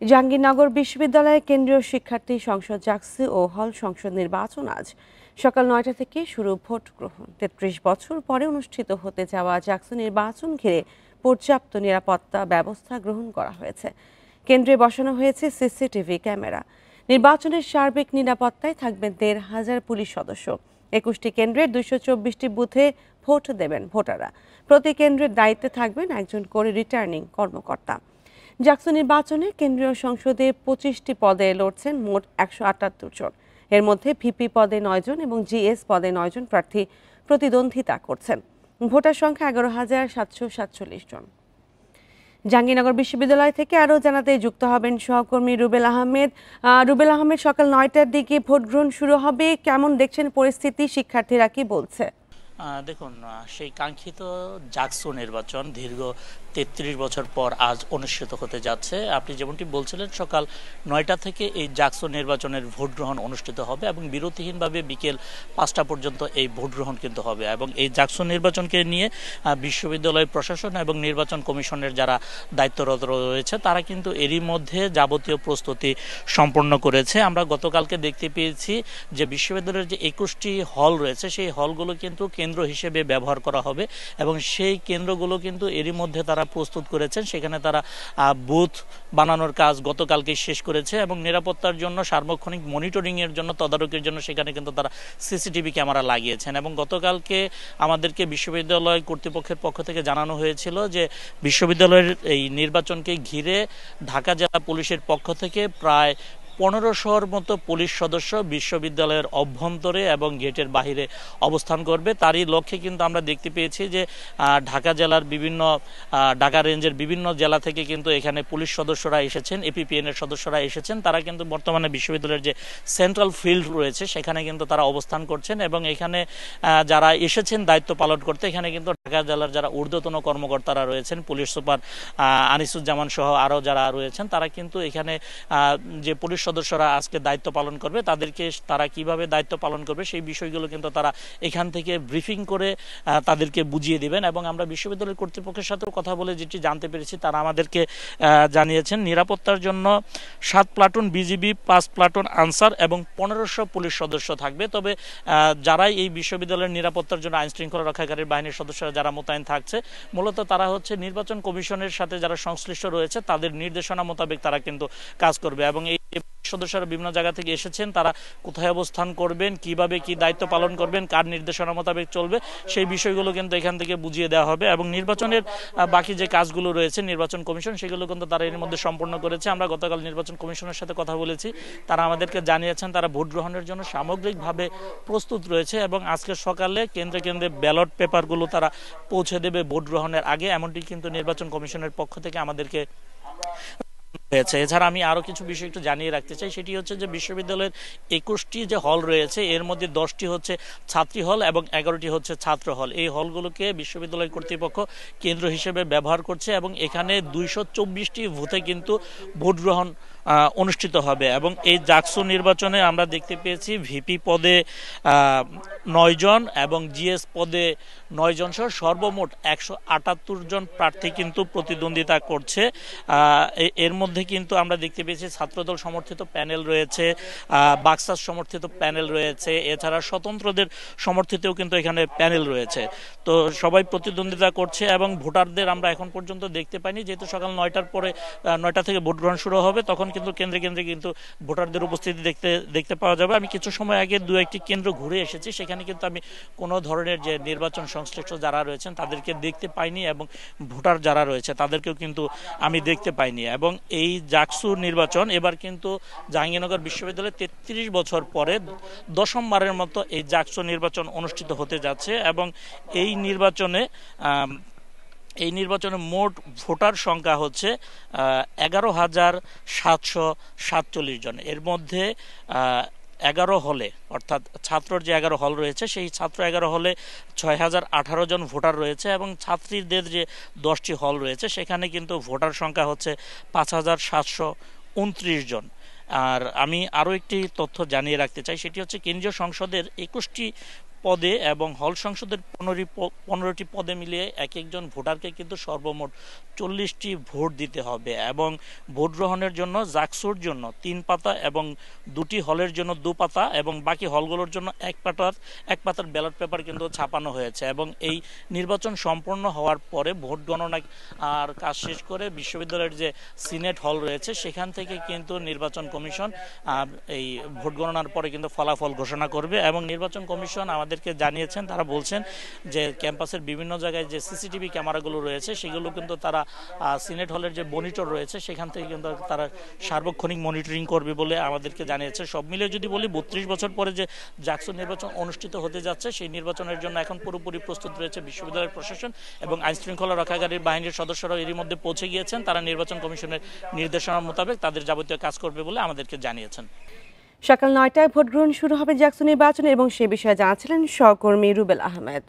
জাহাঙ্গীরনগর বিশ্ববিদ্যালয়ে কেন্দ্রীয় শিক্ষার্থী সংসদ জাকসু ও হল সংসদ নির্বাচন আজ সকাল ৯টা থেকে শুরু ভোট গ্রহণ। ৩৩ বছর পরে অনুষ্ঠিত হতে যাওয়া জাকসু নির্বাচন ঘিরে পর্যাপ্ত নিরাপত্তা ব্যবস্থা গ্রহণ করা হয়েছে। কেন্দ্রে বসানো হয়েছে সিসিটিভি ক্যামেরা। নির্বাচনের সার্বিক নিরাপত্তায় থাকবেন ১৫০০ পুলিশ সদস্য। ২১টি কেন্দ্রের ২২৪টি বুথে ভোট দেবেন ভোটাররা। প্রতি কেন্দ্রের দায়িত্বে থাকবেন একজন করে রিটার্নিং কর্মকর্তা। জাকসু নির্বাচনে কেন্দ্রীয় সংসদে ২৫টি পদে লড়ছেন মোট ১৭৮ জন। এর মধ্যে ভিপি পদে ৯ জন এবং জিএস পদে ৯ জন প্রার্থী প্রতিদ্বন্দ্বিতা করছেন। ভোটার সংখ্যা ১১,৭৪৭ জন। জাহাঙ্গীরনগর বিশ্ববিদ্যালয় থেকে আরও জানাতে যুক্ত হবেন সহকর্মী রুবেল আহমেদ। রুবেল আহমেদ, সকাল ৯টার দিকে ভোট গ্রহণ শুরু হবে, কেমন দেখছেন পরিস্থিতি? শিক্ষার্থীরা কি বলছে? দেখুন, সেই কাঙ্ক্ষিত জাকসু নির্বাচন দীর্ঘ ৩৩ বছর পর আজ অনুষ্ঠিত হতে যাচ্ছে। আপনি যেমনটি বলছিলেন, সকাল ৯টা থেকে এই জাকসু নির্বাচনের ভোট গ্রহণ অনুষ্ঠিত হবে এবং বিরতিহীনভাবে বিকেল ৫টা পর্যন্ত এই ভোট গ্রহণ কিন্তু হবে। এবং এই জাকসু নির্বাচনকে নিয়ে বিশ্ববিদ্যালয় প্রশাসন এবং নির্বাচন কমিশনের যারা দায়িত্বরত রয়েছে তারা কিন্তু এরই মধ্যে যাবতীয় প্রস্তুতি সম্পন্ন করেছে। আমরা গতকালকে দেখতে পেয়েছি যে বিশ্ববিদ্যালয়ের যে ২১টি হল রয়েছে সেই হলগুলো কিন্তু কেন্দ্র হিসেবে ব্যবহার করা হবে এবং সেই কেন্দ্রগুলো কিন্তু এরই মধ্যে তারা প্রস্তুত করেছেন। সেখানে তারা বুথ বানানোর কাজ গতকালকে শেষ করেছে এবং নিরাপত্তার জন্য সার্বক্ষণিক মনিটরিং এর জন্য, তদারকির জন্য সেখানে কিন্তু তারা সিসিটিভি ক্যামেরা লাগিয়েছেন। এবং গতকালকে আমাদেরকে বিশ্ববিদ্যালয় কর্তৃপক্ষের পক্ষ থেকে জানানো হয়েছিল যে বিশ্ববিদ্যালয়ের এই নির্বাচনকে ঘিরে ঢাকা জেলা পুলিশের পক্ষ থেকে প্রায় ১৫০০-র মতো পুলিশ সদস্য বিশ্ববিদ্যালয়ের অভ্যন্তরে এবং গেটের বাহিরে অবস্থান করবে। তারই লক্ষ্যে কিন্তু আমরা দেখতে পেয়েছি যে ঢাকা জেলার বিভিন্ন ঢাকা রেঞ্জের বিভিন্ন জেলা থেকে কিন্তু এখানে পুলিশ সদস্যরা এসেছেন, এপিপিএন এর সদস্যরা এসেছেন। তারা কিন্তু বর্তমানে বিশ্ববিদ্যালয়ের যে সেন্ট্রাল ফিল্ড রয়েছে সেখানে কিন্তু তারা অবস্থান করছেন এবং এখানে যারা এসেছেন দায়িত্ব পালন করতে, এখানে কিন্তু ঢাকা জেলার যারা ঊর্ধ্বতন কর্মকর্তারা রয়েছেন, পুলিশ সুপার আনিসুজ্জামান সহ আরও যারা রয়েছেন, তারা কিন্তু এখানে যে পুলিশ সদস্যরা আজকে দায়িত্ব পালন করবে তাদেরকে তারা কিভাবে দায়িত্ব পালন করবে সেই বিষয়গুলো কিন্তু তারা এখান থেকে ব্রিফিং করে তাদেরকে বুঝিয়ে দিবেন। এবং আমরা বিশ্ববিদ্যালয় কর্তৃপক্ষের সাথেও কথা বলে যেটি জানতে পেরেছি, তারা আমাদেরকে জানিয়েছেন নিরাপত্তার জন্য ৭ প্লাটুন বিজিবি, ৫ প্লাটুন আনসার এবং ১৫০০ পুলিশ সদস্য থাকবে। তবে যারাই এই বিশ্ববিদ্যালয়ের নিরাপত্তার জন্য আইন শৃঙ্খলা রক্ষাকারী বাহিনীর সদস্যরা যারা মোতায়েন থাকছে, মূলত তারা হচ্ছে নির্বাচন কমিশনের সাথে যারা সংশ্লিষ্ট রয়েছে তাদের নির্দেশনা মোতাবেক তারা কিন্তু কাজ করবে। এবং এই সদস্যরা বিভিন্ন জায়গা থেকে এসেছেন, তারা কোথায় অবস্থান করবেন, কিভাবে কি দায়িত্ব পালন করবেন, কার নির্দেশনা মোতাবেক চলবে সেই বিষয়গুলো কিন্তু এখান থেকে বুঝিয়ে দেওয়া হবে। এবং নির্বাচনের বাকি যে কাজগুলো রয়েছে নির্বাচন কমিশন সেগুলো কিন্তু তারা এর মধ্যে সম্পন্ন করেছে। আমরা গতকাল নির্বাচন কমিশনের সাথে কথা বলেছি, তারা আমাদেরকে জানিয়েছেন তারা ভোট গ্রহণের জন্য সামগ্রিকভাবে প্রস্তুত রয়েছে এবং আজকে সকালে কেন্দ্রে কেন্দ্রে ব্যালট পেপারগুলো তারা পৌঁছে দেবে ভোট গ্রহণের আগে, এমনটি কিন্তু নির্বাচন কমিশনের পক্ষ থেকে আমাদেরকে হয়েছে। এছাড়া আমি আরো কিছু বিষয় একটু জানিয়ে রাখতে চাই, সেটি হচ্ছে যে বিশ্ববিদ্যালয়ের ২১টি যে হল রয়েছে এর মধ্যে 10টি হচ্ছে ছাত্রী হল এবং 11টি হচ্ছে ছাত্র হল। এই হলগুলোকে বিশ্ববিদ্যালয় কর্তৃপক্ষ কেন্দ্র হিসেবে ব্যবহার করছে এবং এখানে ২২৪টি বুথে কিন্তু ভোট গ্রহণ অনুষ্ঠিত হবে। এবং এই জাকসু নির্বাচনে আমরা দেখতে পেয়েছি ভিপি পদে ৯ জন এবং জিএস পদে ৯ জন সহ সর্বমোট ১৭৮ জন প্রার্থী কিন্তু প্রতিদ্বন্দ্বিতা করছে। এর মধ্যে কিন্তু আমরা দেখতে পেয়েছি ছাত্রদল সমর্থিত প্যানেল রয়েছে, বাক্সাস সমর্থিত প্যানেল রয়েছে, এছাড়া স্বতন্ত্রদের সমর্থিতও কিন্তু এখানে প্যানেল রয়েছে। তো সবাই প্রতিদ্বন্দ্বিতা করছে এবং ভোটারদের আমরা এখন পর্যন্ত দেখতে পাইনি, যেহেতু সকাল ৯টার পরে ৯টা থেকে ভোট গ্রহণ শুরু হবে, তখন কিন্তু কেন্দ্রে কেন্দ্রে কিন্তু ভোটারদের উপস্থিতি দেখতে পাওয়া যাবে। আমি কিছু সময় আগে দু একটি কেন্দ্র ঘুরে এসেছি, সেখানে কিন্তু আমি কোনো ধরনের যে নির্বাচন সংশ্লিষ্ট যারা রয়েছেন তাদেরকে দেখতে পাইনি এবং ভোটার যারা রয়েছে তাদেরকেও কিন্তু আমি দেখতে পাইনি। এবং এই জাকসু নির্বাচন এবার কিন্তু জাহাঙ্গীরনগর বিশ্ববিদ্যালয়ে ৩৩ বছর পরে দশমবারের মতো এই জাকসু নির্বাচন অনুষ্ঠিত হতে যাচ্ছে এবং এই নির্বাচনে মোট ভোটার সংখ্যা হচ্ছে ১১,৭৪৭ জন। এর মধ্যে 11 হলে, অর্থাৎ ছাত্রর যে 11 হল রয়েছে সেই ছাত্র 11 হলে ৬,০১৮ জন ভোটার রয়েছে এবং ছাত্রীদের যে 10টি হল রয়েছে সেখানে কিন্তু ভোটার সংখ্যা হচ্ছে ৫,৭২৯ জন। আর আমি আরও একটি তথ্য জানিয়ে রাখতে চাই, সেটি হচ্ছে কেন্দ্রীয় সংসদের ২১টি পদে এবং হল সংসদের 15টি পদে মিলিয়ে এক একজন ভোটারকে কিন্তু সর্বমোট 40টি ভোট দিতে হবে এবং ভোট গ্রহণের জন্য জাকসুর জন্য 3 পাতা এবং 2টি হলের জন্য 2 পাতা এবং বাকি হলগুলোর জন্য এক পাতার ব্যালট পেপার কিন্তু ছাপানো হয়েছে এবং এই নির্বাচন সম্পন্ন হওয়ার পরে ভোট গণনা আর কাজ শেষ করে বিশ্ববিদ্যালয়ের যে সিনেট হল রয়েছে সেখান থেকে কিন্তু নির্বাচন কমিশন এই ভোট গণনার পরে কিন্তু ফলাফল ঘোষণা করবে এবং নির্বাচন কমিশন আমাদেরকে জানিয়েছেন, তারা বলছেন যে ক্যাম্পাসের বিভিন্ন জায়গায় যে সিসিটিভি ক্যামেরাগুলো রয়েছে সেগুলো কিন্তু তারা সিনেট হলের যে মনিটর রয়েছে সেখান থেকে কিন্তু তারা সার্বক্ষণিক মনিটরিং করবে বলে আমাদেরকে জানিয়েছে। সব মিলিয়ে যদি বলি 32 বছর পরে যে জাকসু নির্বাচন অনুষ্ঠিত হতে যাচ্ছে সেই নির্বাচনের জন্য এখন পুরোপুরি প্রস্তুত রয়েছে বিশ্ববিদ্যালয়ের প্রশাসন এবং আইনশৃঙ্খলা রক্ষাকারী বাহিনীর সদস্যরাও এরই মধ্যে পৌঁছে গিয়েছেন। তারা নির্বাচন কমিশনের নির্দেশনা মোতাবেক তাদের যাবতীয় কাজ করবে বলে আমাদেরকে জানিয়েছেন। সকাল 9টায় ভোট গ্রহণ শুরু হবে জাকসু নির্বাচনে এবং সে বিষয়ে জানাচ্ছিলেন সহকর্মী রুবেল আহমেদ।